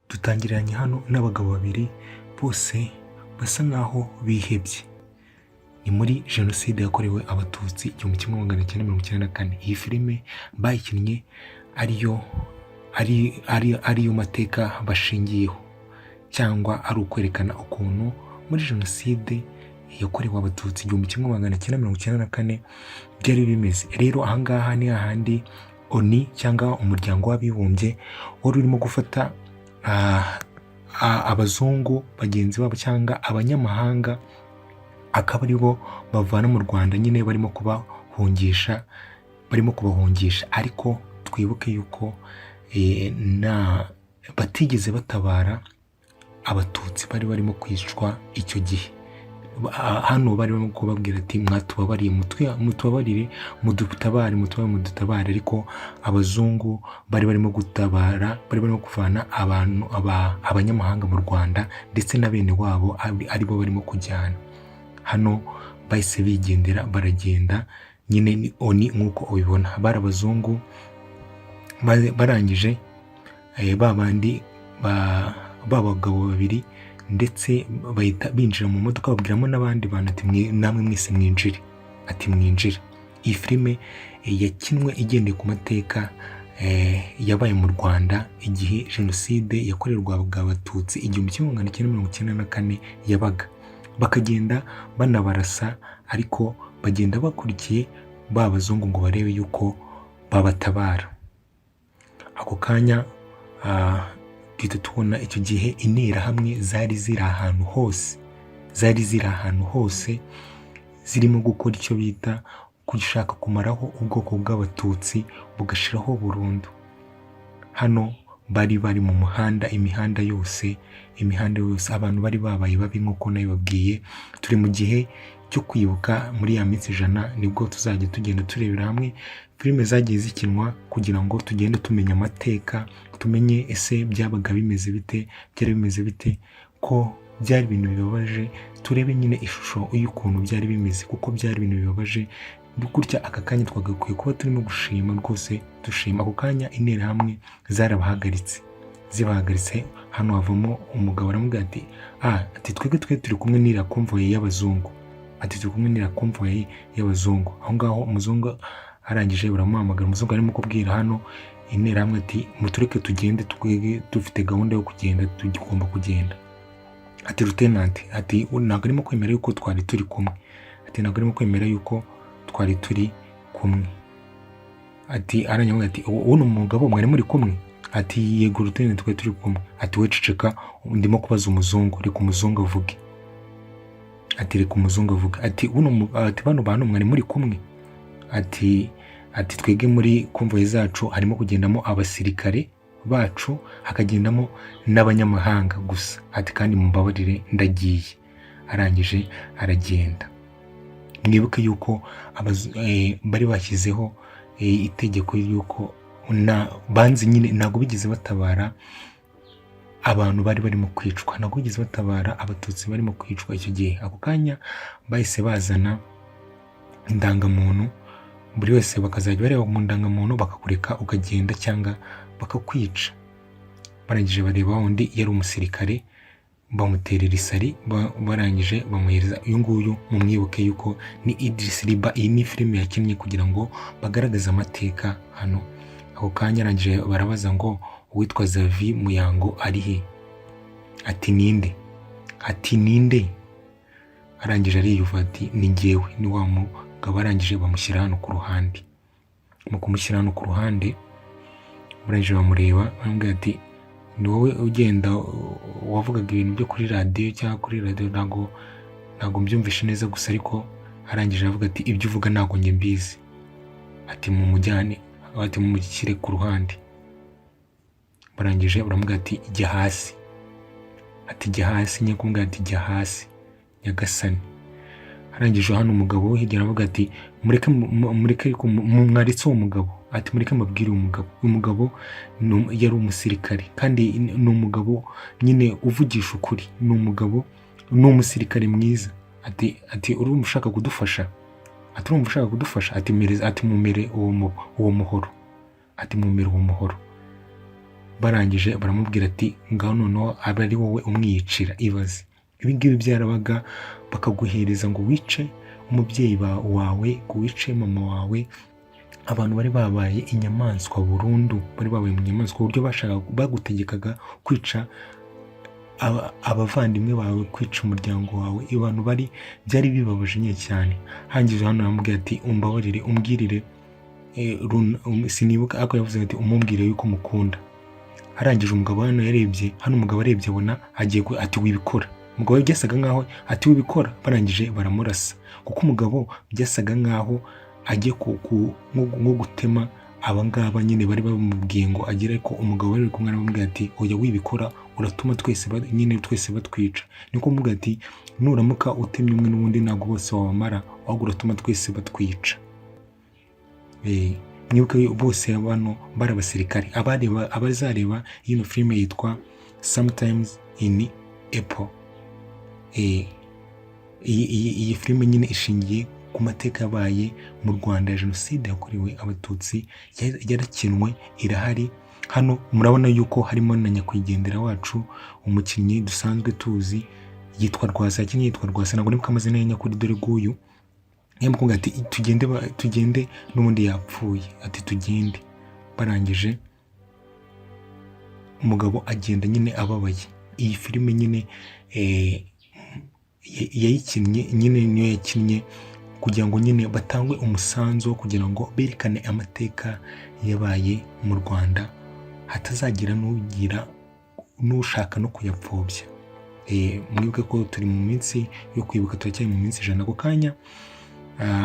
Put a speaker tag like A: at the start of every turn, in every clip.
A: dutangiranye hano n'abagabo babiri bose basa nkaho bihebye. Ni muri jenoside yakorewe abatutsi 1994. Iyi filime bayikinnye ariyo mateka bashingiyeho, cyangwa ari ukwerekana ukuntu muri jenoside yakorewe abatutsi 1994 byari bimeze. Rero ahangaha ni hahandi ONU cyangwa umuryango w'abibumbye wari urimo gufata abazungu bagenzi babo cyangwa abanyamahanga, akaba ari bo bavana mu Rwanda, nyine barimo kubahungisha, ariko twibuke yuko batigeze batabara abatutsi bari barimo kwicwa icyo gihe. Hano barimo kubabwira ati mwatubabariye, mutubabarire, mudutabare, ariko abazungu bari barimo gutabara, bari barimo kuvana abanyamahanga mu Rwanda, ndetse na bene wabo aribo barimo kujyana. Hano bahise bigendera, baragenda, nyine ni ONU nk'uko ubibona. Bari abazungu barangije babandi b'abagabo babiri, ndetse bahita binjira mu modoka, babwiramo n'abandi bantu ati namwe mwese mwinjire, ati mwinjire. Iyi filime yakinwe igendeye ku mateka yabaye mu Rwanda igihe jenoside yakorerwaga abatutsi 1994 yabaga. Bakagenda banabarasa, ariko bagenda bakurikiye ba bazungu ngo barebe yuko babatabara. Ako kanya duhita tubona icyo gihe interahamwe zari ziri ahantu hose, zirimo gukora icyo bita gushaka kumaraho ubwoko bw'abatutsi bugashiraho burundu. Hano bari mu muhanda, imihanda yose abantu bari babaye babi nk'uko nabibabwiye. Turi mu gihe cyo kwibuka, muri ya minsi 100 nibwo tuzajya tugenda turebera hamwe filime zagiye zikinwa, kugira ngo tugende tumenya amateka, tumenye ese byabaga bimeze bite, byari bimeze bite, ko byari ibintu bibabaje. Turebe nyine ishusho y'ukuntu byari bimeze, kuko byari ibintu bibabaje. Gutya aka kanya twagakwiye kuba turimo gushima rwose, dushima. Ako kanya interahamwe zibahagaritse. Hano havamo umugabo aramubwira ati twebwe turi kumwe n'ira konvoye y'abazungu, aho ngaho umuzungu arangije baramuhamagara. Umuzungu arimo kubwira hano interahamwe ati mutureke tugende, twege dufite gahunda yo kugenda, tugomba kugenda. Ati lieutenant, ati ntabwo arimo kwemera yuko twari turi kumwe, ati aranyamwe, ati uwo umugabo mwari muri kumwe? Ati yego lieutenant, twari turi kumwe. Ati we ceceka, ndimo kubaza umuzungu, reka umuzungu avuge. Ati bano bantu mwari muri kumwe? Ati twege muri konvoye zacu harimo kugendamo abasirikare bacu, hakagendamo n'abanyamahanga gusa. Ati kandi mumbabarire, ndagiye. Arangije aragenda. Mwibuke yuko bari bashyizeho itegeko yuko banze, nyine ntabwo bigeze batabara abantu bari barimo kwicwa, ntabwo bigeze batabara abatutsi barimo kwicwa icyo gihe. Ako kanya bahise bazana indangamuntu, buri wese bakazajya bareba mu ndangamuntu, bakakureka ukagenda cyangwa bakakwica. Barangije bareba undi yari umusirikare, bamuterera isari, barangije bamuhereza uyu nguyu. Mumwibuke yuko ni Idris Riba. Iyi ni filime yakinnye kugira ngo bagaragaze amateka hano. Ako kanya arangije barabaza ngo uwitwa Zavi Muyango ari he? Ati ninde? Arangije ariyuva ati ni njyewe, ni wa mugabo. Arangije bamushyira hano ku ruhande. Mu kumushyira hano ku ruhande, barangije bamureba, baramubwira ati ni wowe ugenda wavugaga ibintu byo kuri radiyo, cyangwa kuri radiyo ntabwo mbyumvishe neza gusa, ariko arangije avuga ati ibyo uvuga ntabwo njye mbizi. Ati mumujyane, ati mumushyire ku ruhande. Barangije baramubwira ati jya hasi. Nyine kumubwira ati jya hasi nyagasani. Arangije hano umugabo we hirya aravuga ati mureke mwaritse uwo mugabo. Ati mureke mbabwire uyu mugabo yari umusirikare, kandi ni umugabo nyine uvugisha ukuri, ni umugabo, ni umusirikare mwiza. Ati urumva ushaka kudufasha? Ati mumere uwo muhoro. barangije baramubwira ati ngaho noneho aba ari wowe umwiyicira. Ibaze ibi ngibi byarabaga, bakaguhereza ngo wice umubyeyi wawe, ngo wice mama wawe. Abantu bari babaye inyamaswa burundu, bari babaye mu nyamaswa, uburyo bagutegekaga kwica abavandimwe bawe, kwica umuryango wawe. Abantu byari bibabaje nyine cyane. Hangije hano aramubwira ati umbabarire, umbwirire, sinibuka ariko yavuze ati umumbwire yuko mukunda. Arangije umugabo umugabo arebye abona agiye ati wibikora. Umugabo byasaga nkaho ati wibikora, barangije baramurasa, kuko umugabo byasaga nkaho agiye nko gutema abangaba nyine bari bamubwiye ngo agire, ariko umugabo wari kumwe aramubwira ati oya wibikora, uratuma twese batwica. Niko mubwira ati nuramuka utemye umwe n'ubundi ntabwo bose wabamara, ahubwo uratuma twese batwica. Mwibuke bose bano bari abasirikare. Abazareba ino filime yitwa Sometimes in April. Iyi filime nyine ishingiye ku mateka yabaye mu Rwanda ya jenoside yakorewe abatutsi, yarakinwe, irahari. Hano murabona yuko harimo na nyakwigendera wacu, umukinnyi dusanzwe tuzi yitwa Rwasa, yakinnye yitwa Rwasa, ntabwo nibuka amazina ye nyakuri, dore guyu yamubwira ati tugende n'ubundi yapfuye, ati tugende. Barangije umugabo agenda nyine ababaye. Iyi filime nyine yayikinnye nyine, niyo yakinnye kugira ngo nyine batangwe umusanzu wo kugira ngo berekane amateka yabaye mu Rwanda, hatazagira n'ushaka no kuyapfobya. Mwibuke ko turi mu minsi yo kwibuka, turacyari mu minsi 100. Ako kanya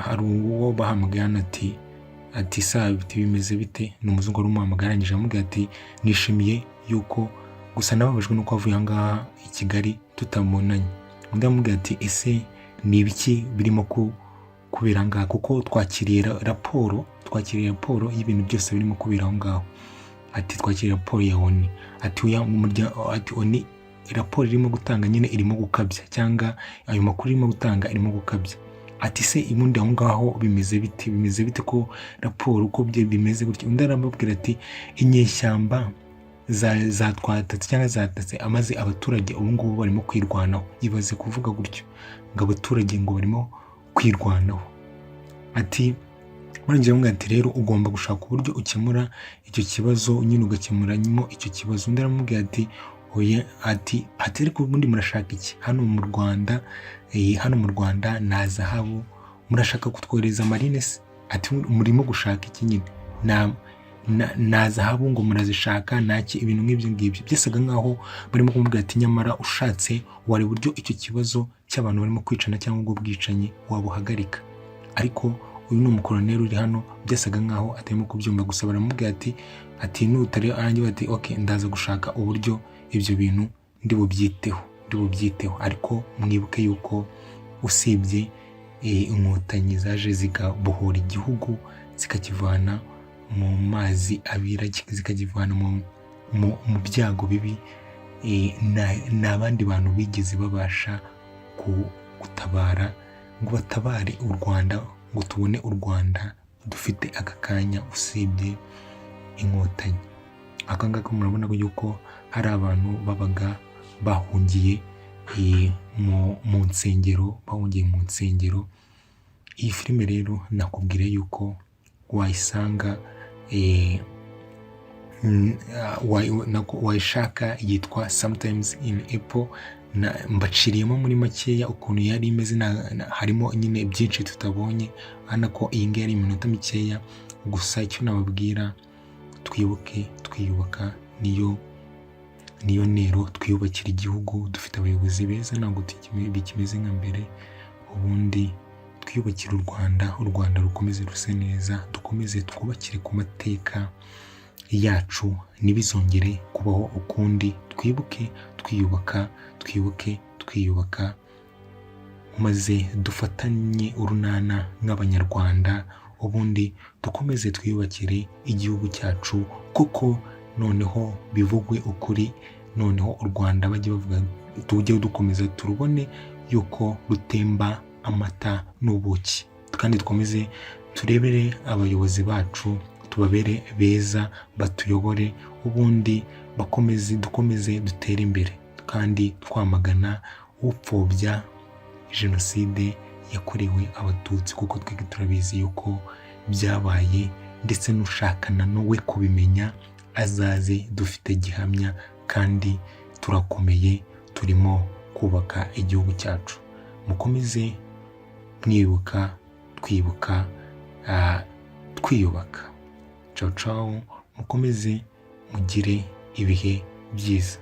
A: hari uwo bahamagaye hano ati saa bimeze bite, ni umuzungu wari umuhamagaye, arangije amubwira ati nishimiye yuko, gusa nababajwe nuko avuye aha ngaha i Kigali tutamubonanye. Undi amubwira ati ese ni ibiki birimo kubera ngaha, kuko twakiriye raporo y'ibintu byose birimo kubera aho ngaho. Ati twakiriye raporo ya ONU. Ati ONU raporo irimo gutanga nyine irimo gukabya, cyangwa ayo makuru irimo gutanga irimo gukabya. Ati se ibundi aho ngaho bimeze bite ko raporo uko bimeze gutya. Undi aramubwira ati inyeshyamba zatwatatse cyangwa zatatse amaze abaturage, ubu ngubu barimo kwirwanaho. Ibaze kuvuga gutyo, ngo abaturage ngo barimo kwirwanaho. Ati urangije amubwira ati rero ugomba gushaka uburyo ukemura icyo kibazo, nyine ugakemuranyemo icyo kibazo. Undi aramubwira ati oya, ati ariko ubundi murashaka iki hano mu Rwanda? Hano mu Rwanda nta zahabu, murashaka kutwohereza marine se? Ati murimo gushaka iki nyine? nta zahabu ngo murazishaka, ntaki, ibintu nk'ibyo ngibyo. Byasaga nkaho barimo kumubwira ati nyamara ushatse wari buryo icyo kibazo cy'abantu barimo kwicana cyangwa ubwo bwicanyi wabuhagarika. Ariko uyu ni umukoloneli uri hano, byasaga nkaho atarimo kubyumva. Gusa baramubwira ati nutari arangiye, ati okay, ndaza gushaka uburyo ibyo bintu ndi bubyiteho. Ariko mwibuke yuko usibye inkotanyi zaje zigabohora igihugu, zikakivana mu mazi abira, zikakivana mu byago bibi, n'abandi bantu bigeze babasha gutabara ngo batabare u Rwanda, ngo tubone u Rwanda dufite aka kanya, usibye inkotanyi. Aka ngaka murabona yuko hari abantu babaga bahungiye mu nsengero. Iyi filime rero nakubwira yuko wayisanga, wayishaka, yitwa Sometimes in April. Mbaciriyemo muri makeya ukuntu yari imeze, harimo nyine byinshi tutabonye, hano ko iyi ngiyi ari iminota mikeya. Gusa icyo nababwira, twiyubaka, niyo ntero, twiyubakira igihugu. Dufite abayobozi beza, ntabwo bikimeze nka mbere. Ubundi twiyubakira u Rwanda rukomeze ruse neza, dukomeze twubakire ku mateka yacu, ntibizongere kubaho ukundi. Twibuke twiyubaka, maze dufatanye urunana nk'abanyarwanda. Ubundi dukomeze twiyubakire igihugu cyacu, kuko noneho bivugwe ukuri, noneho u Rwanda bajye bavuga, tujye dukomeza turubone yuko rutemba amata n'ubuki. Kandi dukomeze turebere abayobozi bacu, tubabere beza, batuyobore. ubundi dukomeze dutere imbere kandi twamagana upfobya jenoside yakorewe abatutsi, kuko twebwe turabizi yuko byabaye, ndetse n'ushakana we kubimenya azaze dufite gihamya, kandi turakomeye, turimo kubaka igihugu cyacu. Mukomeze mwibuka, twibuka, twiyubaka. Ciao ciao, mukomeze mugire ibihe byiza.